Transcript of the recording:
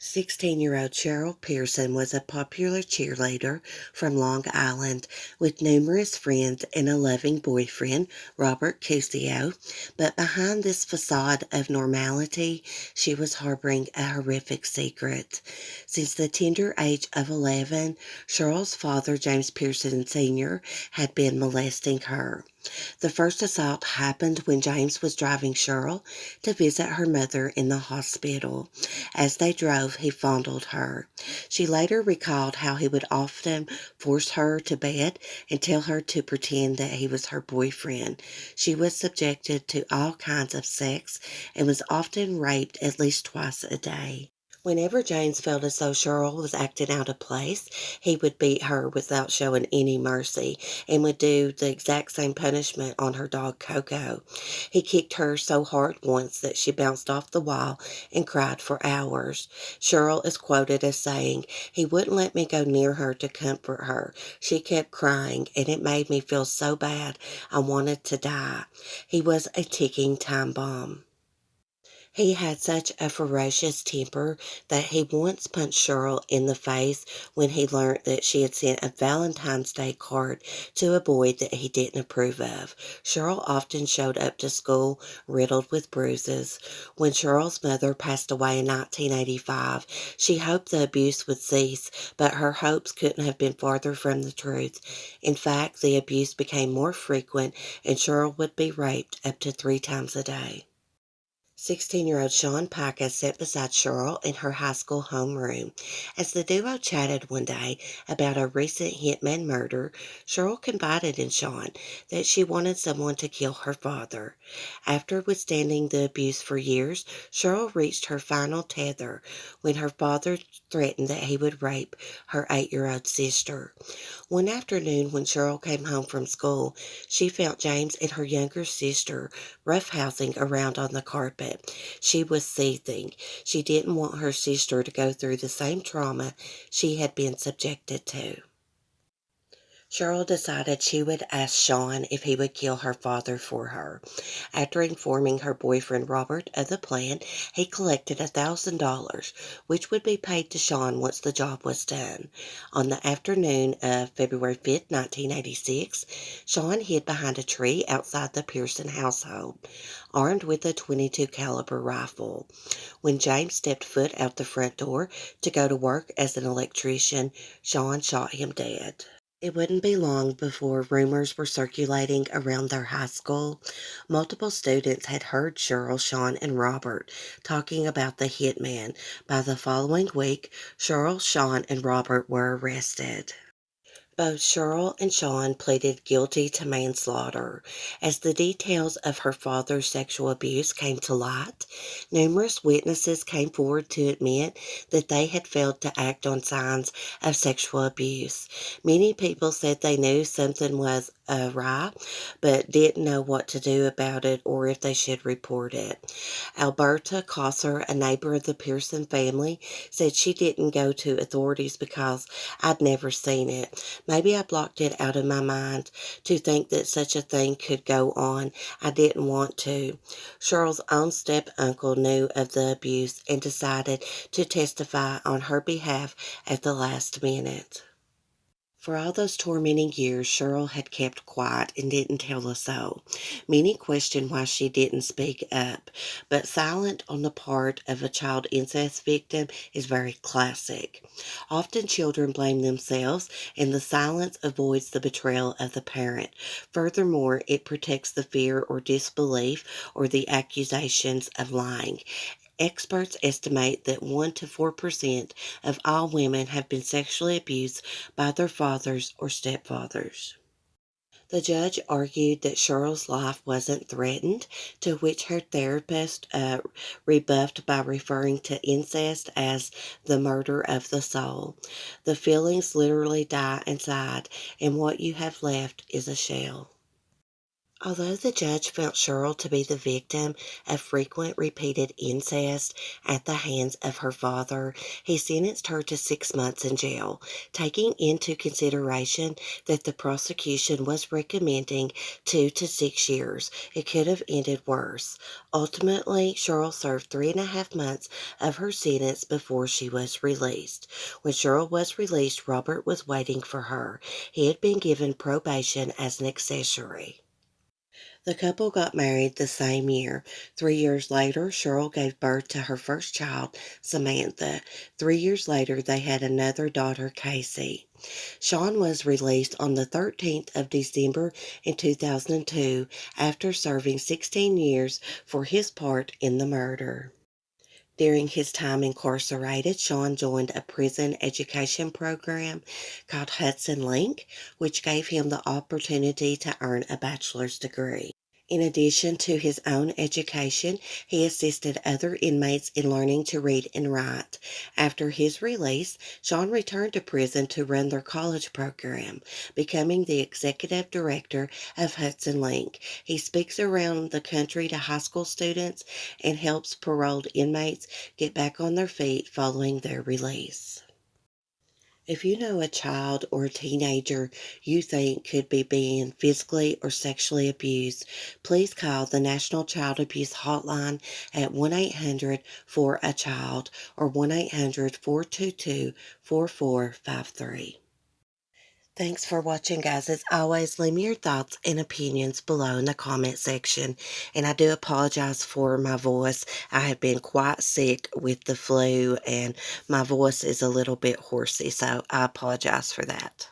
16-year-old Cheryl Pierson was a popular cheerleader from Long Island with numerous friends and a loving boyfriend, Robert Cusio, but behind this facade of normality, she was harboring a horrific secret. Since the tender age of 11, Cheryl's father, James Pierson Sr., had been molesting her. The first assault happened when James was driving Cheryl to visit her mother in the hospital. As they drove, he fondled her. She later recalled how he would often force her to bed and tell her to pretend that he was her boyfriend. She was subjected to all kinds of sex and was often raped at least twice a day. Whenever James felt as though Cheryl was acting out of place, he would beat her without showing any mercy and would do the exact same punishment on her dog Coco. He kicked her so hard once that she bounced off the wall and cried for hours. Cheryl is quoted as saying, "He wouldn't let me go near her to comfort her. She kept crying, and it made me feel so bad I wanted to die." He was a ticking time bomb. He had such a ferocious temper that he once punched Cheryl in the face when he learned that she had sent a Valentine's Day card to a boy that he didn't approve of. Cheryl often showed up to school riddled with bruises. When Cheryl's mother passed away in 1985, she hoped the abuse would cease, but her hopes couldn't have been farther from the truth. In fact, the abuse became more frequent and Cheryl would be raped up to 3 times a day. 16-year-old Sean Pica sat beside Cheryl in her high school homeroom. As the duo chatted one day about a recent hitman murder, Cheryl confided in Sean that she wanted someone to kill her father. After withstanding the abuse for years, Cheryl reached her final tether when her father threatened that he would rape her 8-year-old sister. One afternoon when Cheryl came home from school, she found James and her younger sister roughhousing around on the carpet. She was seething. She didn't want her sister to go through the same trauma she had been subjected to. Cheryl decided she would ask Sean if he would kill her father for her. After informing her boyfriend Robert of the plan, he collected $1,000, which would be paid to Sean once the job was done. On the afternoon of February 5th, 1986, Sean hid behind a tree outside the Pierson household, armed with a .22 caliber rifle. When James stepped foot out the front door to go to work as an electrician, Sean shot him dead. It wouldn't be long before rumors were circulating around their high school. Multiple students had heard Cheryl, Sean, and Robert talking about the hitman. By the following week, Cheryl, Sean, and Robert were arrested. Both Cheryl and Sean pleaded guilty to manslaughter. As the details of her father's sexual abuse came to light, numerous witnesses came forward to admit that they had failed to act on signs of sexual abuse. Many people said they knew something was awry, but didn't know what to do about it or if they should report it. Alberta Cosser, a neighbor of the Pierson family, said she didn't go to authorities because I'd never seen it. Maybe I blocked it out of my mind to think that such a thing could go on. I didn't want to. Cheryl's own step-uncle knew of the abuse and decided to testify on her behalf at the last minute. For all those tormenting years, Cheryl had kept quiet and didn't tell a soul. Many questioned why she didn't speak up, but silent on the part of a child incest victim is very classic. Often children blame themselves, and the silence avoids the betrayal of the parent. Furthermore, it protects the fear or disbelief or the accusations of lying. Experts estimate that 1 to 4% of all women have been sexually abused by their fathers or stepfathers. The judge argued that Cheryl's life wasn't threatened, to which her therapist rebuffed by referring to incest as the murder of the soul. The feelings literally die inside, and what you have left is a shell. Although the judge felt Cheryl to be the victim of frequent repeated incest at the hands of her father, he sentenced her to 6 months in jail, taking into consideration that the prosecution was recommending 2 to 6 years. It could have ended worse. Ultimately, Cheryl served 3.5 months of her sentence before she was released. When Cheryl was released, Robert was waiting for her. He had been given probation as an accessory. The couple got married the same year. 3 years later, Cheryl gave birth to her first child, Samantha. 3 years later, they had another daughter, Casey. Sean was released on the 13th of December in 2002 after serving 16 years for his part in the murder. During his time incarcerated, Sean joined a prison education program called Hudson Link, which gave him the opportunity to earn a bachelor's degree. In addition to his own education, he assisted other inmates in learning to read and write. After his release, Sean returned to prison to run their college program, becoming the executive director of Hudson Link. He speaks around the country to high school students and helps paroled inmates get back on their feet following their release. If you know a child or a teenager you think could be being physically or sexually abused, please call the National Child Abuse Hotline at 1-800-4-A-CHILD or 1-800-422-4453. Thanks for watching, guys. As always, leave me your thoughts and opinions below in the comment section. And I do apologize for my voice. I have been quite sick with the flu, and my voice is a little bit hoarse, so I apologize for that.